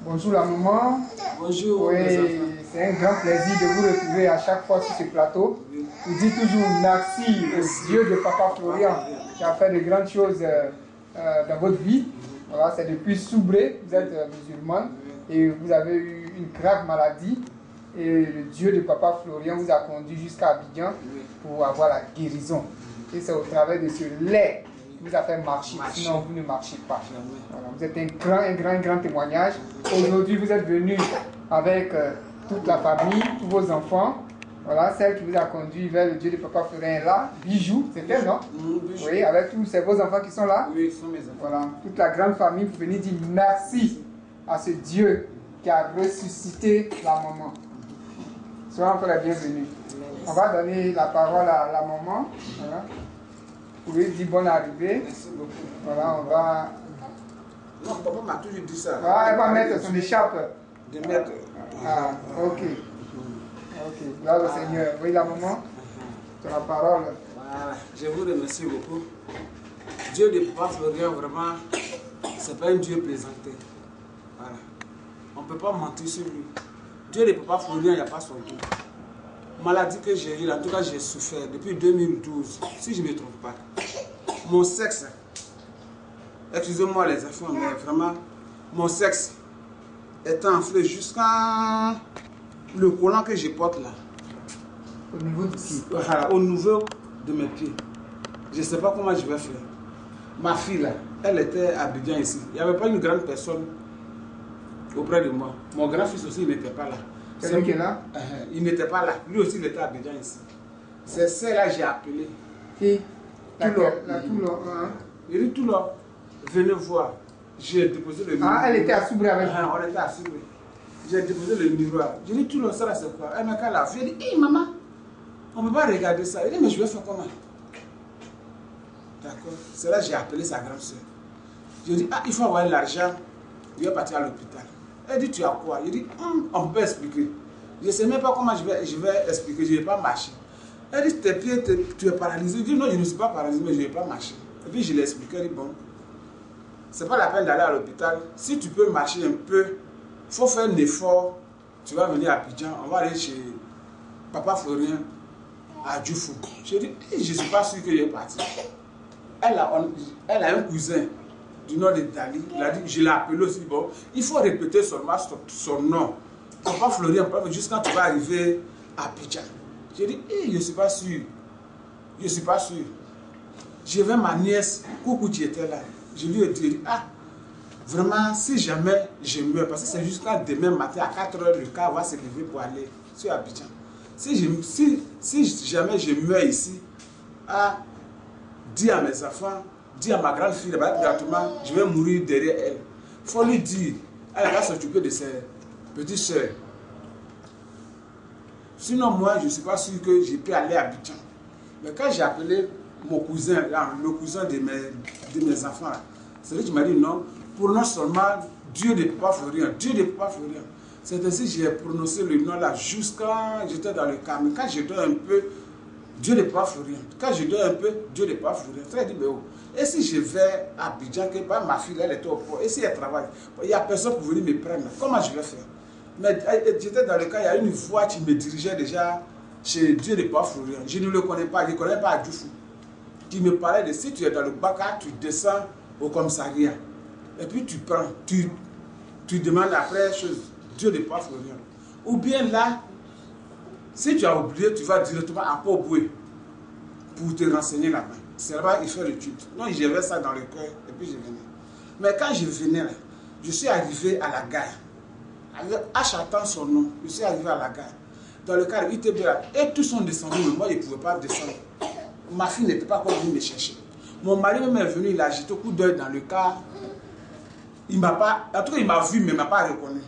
Bonjour la maman. Bonjour. Oui, c'est un grand plaisir de vous retrouver à chaque fois sur ce plateau. Je dis toujours merci au Dieu de Papa Florian qui a fait de grandes choses dans votre vie. Voilà, c'est depuis Soubré, vous êtes musulmane et vous avez eu une grave maladie. Et le Dieu de Papa Florian vous a conduit jusqu'à Abidjan pour avoir la guérison. Et c'est au travers de ce lait qui vous a fait marcher, sinon vous ne marchez pas. Voilà, vous êtes un grand témoignage. Aujourd'hui, vous êtes venu avec toute la famille, tous vos enfants. Voilà, celle qui vous a conduit vers le Dieu de Papa Florian est là. Bijou, c'est elle, non? Bijou. Oui, avec tous vos enfants qui sont là. Oui, ce sont mes enfants. Voilà, toute la grande famille pour venir dire merci à ce Dieu qui a ressuscité la maman. Soyez encore les bienvenus. On va donner la parole à la maman. Voilà. Vous pouvez dire bonne arrivée. Merci beaucoup. Voilà, on va. Non, papa m'a toujours dit ça. Voilà, elle va mettre son écharpe. De mettre. Ah, ok. Ok, gloire au Seigneur. Oui, la maman, tu as la parole. Voilà, je vous remercie beaucoup. Dieu de Papa Florian, vraiment, c'est pas un Dieu présenté. Voilà. On ne peut pas mentir sur lui. Dieu de Papa Florian, il n'y a pas son Dieu. Maladie que j'ai eue, en tout cas j'ai souffert depuis 2012, si je ne me trompe pas. Mon sexe, excusez-moi les enfants, mais vraiment, mon sexe est enflé jusqu'à le collant que je porte là. Au niveau du pied. Voilà, au niveau de mes pieds. Je ne sais pas comment je vais faire. Ma fille là, elle était à Abidjan ici. Il n'y avait pas une grande personne auprès de moi. Mon grand-fils aussi, il n'était pas là. C'est lui qui est là? Il n'était pas là. Lui aussi, il était à Abidjan ici. C'est celle-là que j'ai appelé. Qui? La Toulon. Toulon. Il dit Toulon, venez voir. J'ai déposé le miroir. Ah, elle était à Soubré avec vous? On était à Soubré. J'ai déposé le miroir. J'ai dit Toulon, ça là c'est quoi? Elle m'a dit la fille. Elle dit, hé maman, on ne peut pas regarder ça. Elle dit, mais je vais faire comment? D'accord. C'est là que j'ai appelé sa grande soeur. Je lui ai dit, ah, il faut avoir l'argent. Je vais partir à l'hôpital. Elle dit, tu as quoi? Je dis, on peut expliquer. Je ne sais même pas comment je vais expliquer. Je ne vais pas marcher. Elle dit, tes pieds, tu es paralysé. Je dis, non, je ne suis pas paralysé, mais je ne vais pas marcher. Et puis je lui ai expliqué. Elle dit, bon, ce n'est pas la peine d'aller à l'hôpital. Si tu peux marcher un peu, il faut faire un effort. Tu vas venir à Abidjan. On va aller chez Papa Florian à Djoufou. Je dis, je ne suis pas sûr que je vais partir. Elle a un cousin du nom de Dali. Il a dit, je l'ai appelé aussi. Bon, il faut répéter seulement son nom. Papa Florian, jusqu'à tu vas arriver à Abidjan. J'ai dit, je ne suis pas sûr. Je ne suis pas sûr. Je vais ma nièce, coucou, tu étais là. Je lui ai dit, ah, vraiment, si jamais je meurs, parce que c'est jusqu'à demain matin à 4 h, le car va se lever pour aller sur Abidjan. Si jamais je meurs ici, ah, dis à mes enfants, dis à ma grande fille, gratuitement, je vais mourir derrière elle. Il faut lui dire, elle va s'occuper de ses petites soeurs. Sinon, moi, je ne suis pas sûr que je peux aller à Abidjan. Mais quand j'ai appelé mon cousin, là, le cousin de mes enfants, c'est lui qui m'a dit non, prononce seulement Dieu de Papa Florian, Dieu de Papa Florian. C'est ainsi que j'ai prononcé le nom là jusqu'à j'étais dans le calme. Quand je donne un peu, Dieu de Papa Florian. Quand je donne un peu, Dieu de Papa Florian. Très dit, mais oh, et si je vais à Abidjan, que ma fille elle était au port, et si elle travaille, il n'y a personne pour venir me prendre, comment je vais faire? Mais j'étais dans le cas, il y a une voix qui me dirigeait déjà chez Dieu de Papa Florian. Je ne le connais pas, je ne connais pas Djoufou. Qui me parlait de si tu es dans le Baka, tu descends au commissariat. Et puis tu prends, tu demandes après chose, Dieu de Papa Florian. Ou bien là, si tu as oublié, tu vas directement à Port-Boué pour te renseigner là-bas. C'est là-bas qu'il fait l'étude. Non, j'avais ça dans le cœur et puis je venais. Mais quand je venais là, je suis arrivé à la gare. En chantant son nom, je suis arrivé à la gare. Dans le car, il était là. Et tous sont descendus, mais moi, je ne pouvais pas descendre. Ma fille n'était pas encore venue me chercher. Mon mari même est venu, il a jeté un coup d'œil dans le car. Il m'a pas, en tout cas, il m'a vu, mais il ne m'a pas reconnu.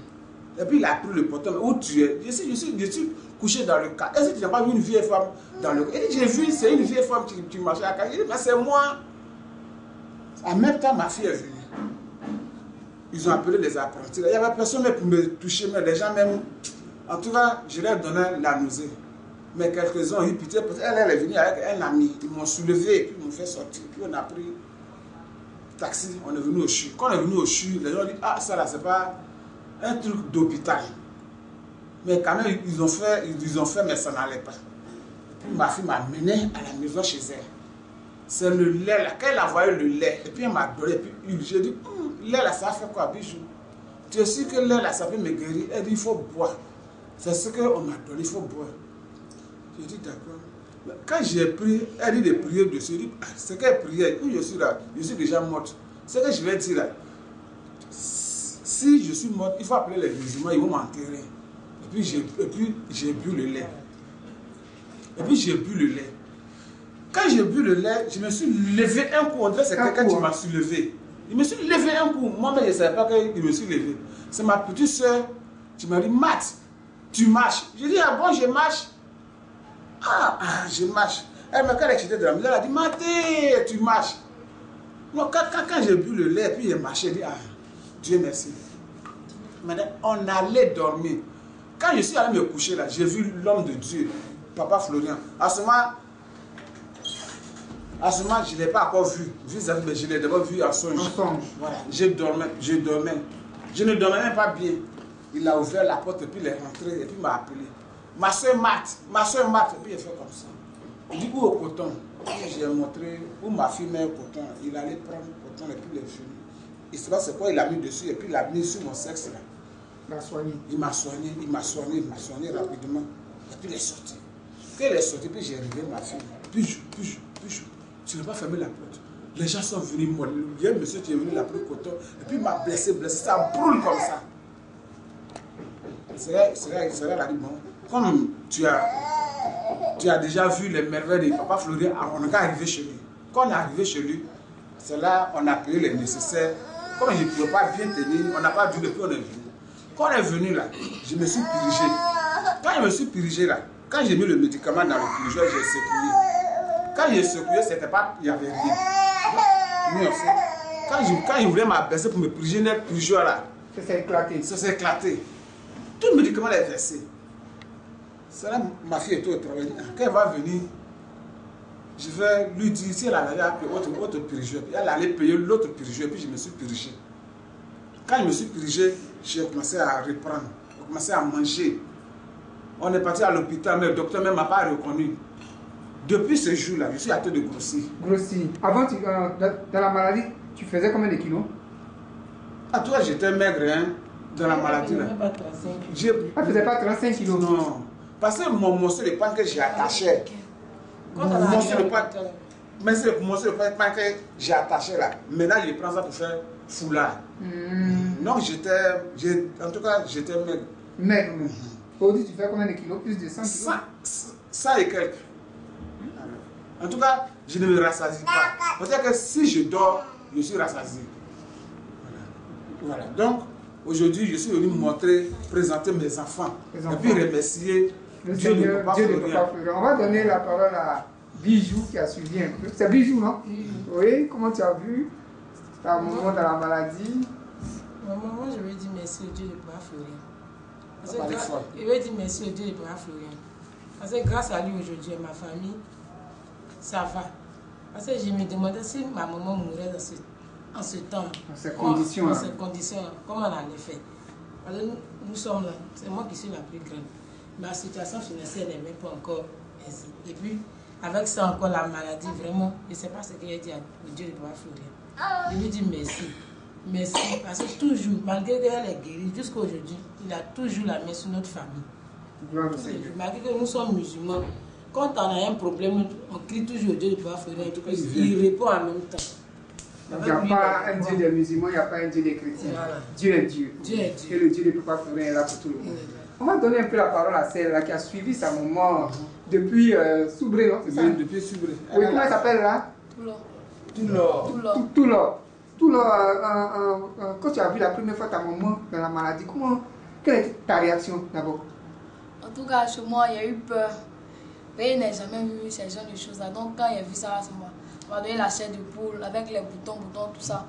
Et puis, il a pris le portable. Où tu es? Je suis couché dans le car. Est-ce que tu n'as pas vu une vieille femme dans le car? J'ai vu, c'est une vieille femme qui marchait à la car. Il dit, mais c'est moi. En même temps, ma fille est venue. Ils ont appelé les apprentis. Il n'y avait personne pour me toucher, mais les gens même. En tout cas, je leur donnais la nausée. Mais quelques-uns ont eu pitié. Elle est venue avec un ami. Ils m'ont soulevé et puis ils m'ont fait sortir. Puis on a pris taxi. On est venu au CHU. Quand on est venu au CHU, les gens ont dit, ah, ça là, c'est pas un truc d'hôpital. Mais quand même, ils ont fait, mais ça n'allait pas. Puis ma fille m'a amené à la maison chez elle. C'est le lait là, quand elle a envoyé le lait, et puis elle m'a donné, et puis j'ai dit, lait là, ça fait quoi, Bijou? Tu es sûr que le lait là, ça peut me guérir? Elle dit, il faut boire. C'est ce qu'on m'a donné, il faut boire. J'ai dit, d'accord. Quand j'ai pris, elle dit de prier dessus, j'ai dit, c'est qu'elle priait, où je suis là, je suis déjà morte. Ce que je vais dire là, si je suis morte, il faut appeler les musulmans, ils vont m'enterrer. Et puis j'ai bu le lait. Et puis j'ai bu le lait. Quand j'ai bu le lait, je me suis levé un coup. On dirait que c'est quelqu'un qui m'a soulevé. Il me suis levé un coup. Moi-même, je ne savais pas qu'il me suis levé. C'est ma petite soeur qui m'a dit, Matt, tu marches. J'ai dit, ah bon, je marche. Je marche. Elle m'a quand elle de la maison, elle a dit, Maté, tu marches. Non, quand j'ai bu le lait, puis j'ai marché, j'ai dit, Dieu merci. Maintenant, on allait dormir. Quand je suis allé me coucher là, j'ai vu l'homme de Dieu, Papa Florian. À ce moment, je ne l'ai pas encore vu. Mais je l'ai d'abord vu en songe. Voilà. Je dormais. Je ne dormais même pas bien. Il a ouvert la porte et puis il est rentré et puis il m'a appelé. Ma soeur Marthe, et puis il fait comme ça. Il dit, où au coton? J'ai montré où ma fille met le coton. Il allait prendre le coton et puis il est venu. Il se passe c'est quoi, il a mis dessus et puis il a mis sur mon sexe là. Il m'a soigné rapidement. Et puis il est sorti. Quand il est sorti, puis j'ai réveillé ma fille. Puis tu n'as pas fermé la porte. Les gens sont venus, moi. Il y a un monsieur qui est venu, il a pris le coton, et puis il m'a blessé, ça brûle comme ça. C'est là, elle a dit, bon, comme tu as déjà vu les merveilles de Papa Florian, on n'est qu'à arriver chez lui. Quand on est arrivé chez lui, c'est là on a payé les nécessaires. Comme je ne pouvais pas bien tenir, on n'a pas dû depuis on est venu. Quand on est venu là, je me suis pirigé. Quand je me suis pirigé là, quand j'ai mis le médicament dans le pirigeur, j'ai secoué. Quand j'ai secoué, c'était pas, il n'y avait rien. Quand je voulais m'abaisser pour me piriger, le pirigeur là, ça s'est éclaté. Ça s'est éclaté. Tout le médicament est versé. C'est là ma fille est au travail. Quand elle va venir, je vais lui dire si elle allait appeler autre pirigeur. Elle allait payer l'autre pirigeur, puis je me suis pirigé. Quand je me suis pirigé, j'ai commencé à reprendre. J'ai commencé à manger. On est parti à l'hôpital, mais le docteur ne m'a pas reconnu. Depuis ce jour-là, je suis à train de grossir. Avant, dans la maladie, tu faisais combien de kilos? Ah, toi, j'étais maigre, hein, dans la maladie. Là. Tu ne faisais pas 35 kilos? Non. Parce que mon morceau de pain que j'ai attaché, mon morceau de pain que j'ai attaché là, maintenant je prends ça pour faire foulard. Donc en tout cas, j'étais maigre. Maigre. Aujourd'hui, tu fais combien de kilos? Plus de 100 kilos? 100 et quelques. En tout cas, je ne me rassasie pas. Peut-être que si je dors, je suis rassasié. Voilà. Donc, aujourd'hui, je suis venu présenter mes enfants. Et puis remercier Dieu de Papa Florian. On va donner la parole à Bijou qui a suivi un peu. C'est Bijou, non? Oui. Comment tu as vu ta maman dans la maladie? Ma maman, je vais dire merci au Dieu de Papa Florian. Je vais dire merci au Dieu de Papa Florian. Parce que grâce à lui aujourd'hui, ma famille, ça va. Parce que je me demandais si ma maman mourait en ce temps. Dans ces conditions. Dans ces conditions, comment on allait faire? Alors nous sommes là, c'est moi qui suis la plus grande. Ma situation financière n'est même pas encore ainsi. Et puis, avec ça encore la maladie, vraiment, je ne sais pas ce qu'il a dit au Dieu de Papa Florian. Je lui dis merci. Merci. Parce que toujours, malgré qu'elle est guérie, jusqu'à aujourd'hui, il a toujours la main sur notre famille. Malgré que nous sommes musulmans, quand on a un problème, on crie toujours au Dieu de Papa Florian. Il répond en même temps. Il n'y a pas un Dieu des musulmans, il n'y a pas un Dieu des chrétiens. Voilà. Dieu est Dieu. Et le Dieu de Papa Florian est là pour tout le monde. On va donner un peu la parole à celle-là qui a suivi sa maman depuis Soubré, non? C'est ça? Depuis Soubré. Oui, comment elle s'appelle là? Toulor. Quand tu as vu la première fois ta maman dans la maladie, quelle était ta réaction d'abord? En tout cas, chez moi, il y a eu peur. Mais il n'a jamais vu ces genre de choses-là. Donc, quand il a vu ça, on m'a donné la chair de poule avec les boutons, tout ça.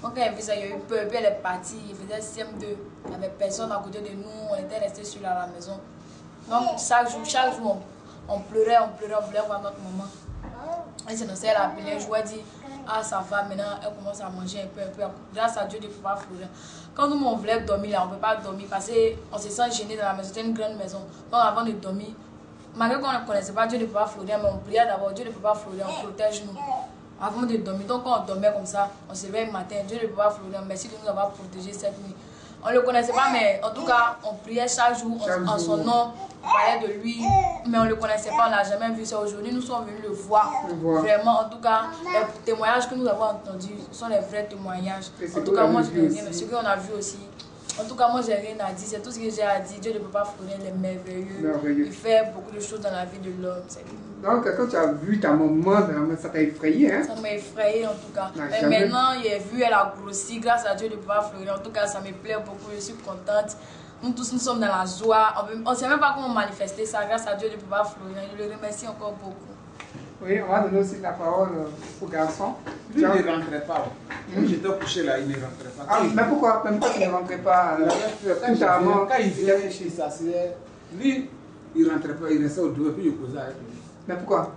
Donc, quand il a vu ça, il a eu peur. Puis elle est partie, il faisait CM2. Il n'y avait personne à côté de nous, on était restés sur la maison. Donc, chaque jour, on pleurait, on voulait voir notre maman. Et c'est notre elle a appelé, je lui ai dit, ah ça va, maintenant elle commence à manger un peu. Grâce à Dieu de Papa Florian. Quand nous on voulait dormir là, on ne peut pas dormir parce qu'on se sent gêné dans la maison. C'était une grande maison. Donc avant de dormir, malgré qu'on ne connaissait pas Dieu de Papa Florian, mais on priait d'abord Dieu de Papa Florian, protège-nous. Avant de dormir, donc quand on dormait comme ça, on se levait le matin, Dieu de Papa Florian, merci de nous avoir protégés cette nuit. On ne le connaissait pas, mais en tout cas, on priait chaque jour en son nom, on parlait de lui, mais on ne le connaissait pas, on n'a jamais vu ça. Aujourd'hui, nous sommes venus le voir. Vraiment, en tout cas, les témoignages que nous avons entendus sont les vrais témoignages. En tout cas, moi, je n'ai rien, mais ce qu'on a vu aussi. En tout cas, moi, j'ai rien à dire. C'est tout ce que j'ai à dire. Dieu de Papa Florian, il est merveilleux. Il fait beaucoup de choses dans la vie de l'homme. Donc, quand tu as vu ta maman, ça t'a effrayé, hein? Ça m'a effrayé, en tout cas. Et maintenant, j'ai vu, elle a grossi grâce à Dieu de Papa Florian. En tout cas, ça me plaît beaucoup. Je suis contente. Nous tous, nous sommes dans la joie. On ne sait même pas comment manifester ça grâce à Dieu de Papa Florian. Je le remercie encore beaucoup. Oui, on va donner aussi la parole au garçon. Lui, il ne rentrait pas. Quand j'étais couché là, il ne rentrait pas. Ah, mais pourquoi tu ne rentrais pas quand il venait chez sa sœur, lui, il ne rentrait pas, il restait au dos et puis il causait avec lui. Mais pourquoi?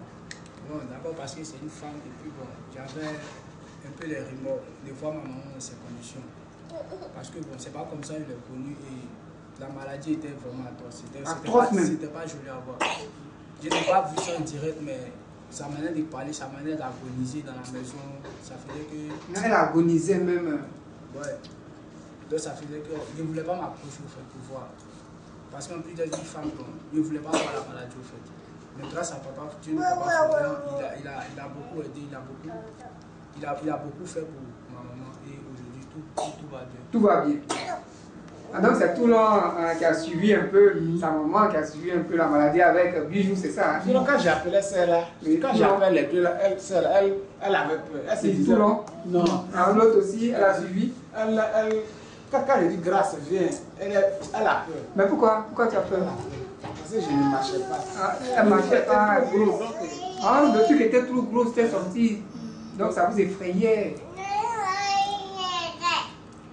Bon, d'abord parce que c'est une femme et puis bon, j'avais un peu les remords de voir ma maman dans ces conditions. Parce que bon, c'est pas comme ça il est connu et la maladie était vraiment atroce. C'était pas joli à voir. Je n'ai pas vu ça en direct, mais sa manière de parler, sa manière d'agoniser dans la maison, ça faisait que... Elle agonisait même. Ouais. Donc ça faisait que je ne voulais pas m'approcher au fait pour voir. Parce qu'en plus d'être une femme, je ne voulais pas voir la maladie au fait. Mais grâce à Papa, Dieu de Papa Florian, il a beaucoup aidé, il a beaucoup fait pour ma maman et aujourd'hui tout va bien. Tout va bien. Ah, donc c'est tout l'an qui a suivi un peu sa maman, qui a suivi un peu la maladie avec Bijou, c'est ça? Hein? Sinon, quand j'appelais celle-là, quand j'appelais les deux, elle avait peur. Elle se disait, tout long? Non. L'autre aussi, elle a suivi? Quand elle dit grâce, viens, elle a peur. Mais pourquoi? Pourquoi tu as peur? Parce que je ne marchais pas. Ah, elle ne marchait pas gros. Ah, le truc était trop gros, c'était sorti. Donc ça vous effrayait.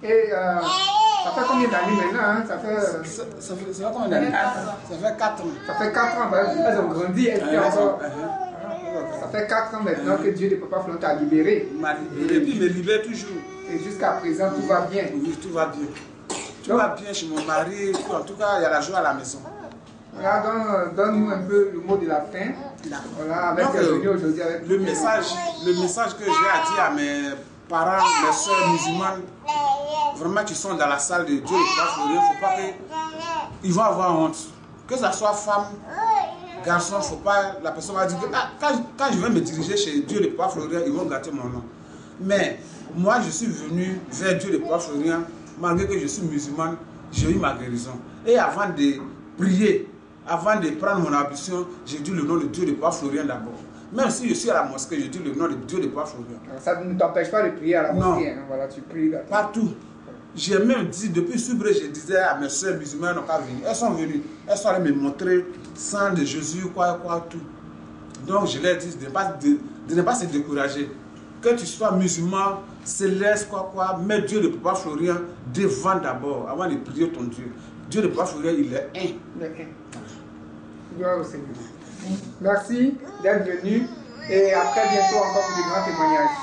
Et ça fait combien d'années maintenant? Hein? Ça fait combien d'années? Ça fait 4 ans. Ça fait 4 ans, elles ont grandi, elles étaient encore. Ça fait 4 ans maintenant que Dieu de Papa Florian t'a libéré. Il m'a libéré, puis il me libère toujours. Et jusqu'à présent, tout va bien. Oui, tout va bien. Tout va bien chez mon mari. En tout cas, il y a la joie à la maison. Voilà, donne-nous un peu le mot de la fin. Voilà, avec aujourd'hui avec le message que j'ai à dire à mes parents, mes soeurs musulmanes, vraiment qui sont dans la salle de Dieu, il ne faut pas qu'ils vont avoir honte. Que ce soit femme, garçon, faut pas, la personne va dire que quand je vais me diriger chez Dieu de Papa Florian, ils vont gâter mon nom. Mais moi, je suis venu vers Dieu de Papa Florian, malgré que je suis musulmane, j'ai eu ma guérison. Et avant de prier, avant de prendre mon ambition, j'ai dit le nom de Dieu de Papa Florian d'abord. Même si je suis à la mosquée, je dis le nom de Dieu de Papa Florian. Ça ne t'empêche pas de prier à la mosquée, hein? Voilà, tu pries là. Partout. J'ai même dit, depuis Subré, je disais à mes soeurs musulmanes, n'ont pas venu. Elles sont venues, elles sont allées me montrer sang de Jésus, quoi, tout. Donc je leur dis de ne pas se décourager. Que tu sois musulman, céleste, quoi, mets Dieu de Papa Florian devant d'abord, avant de prier ton Dieu. Dieu de Papa Florian, il est un. Il est un. Gloire au Seigneur. Merci d'être venu et à très bientôt encore pour de grands témoignages.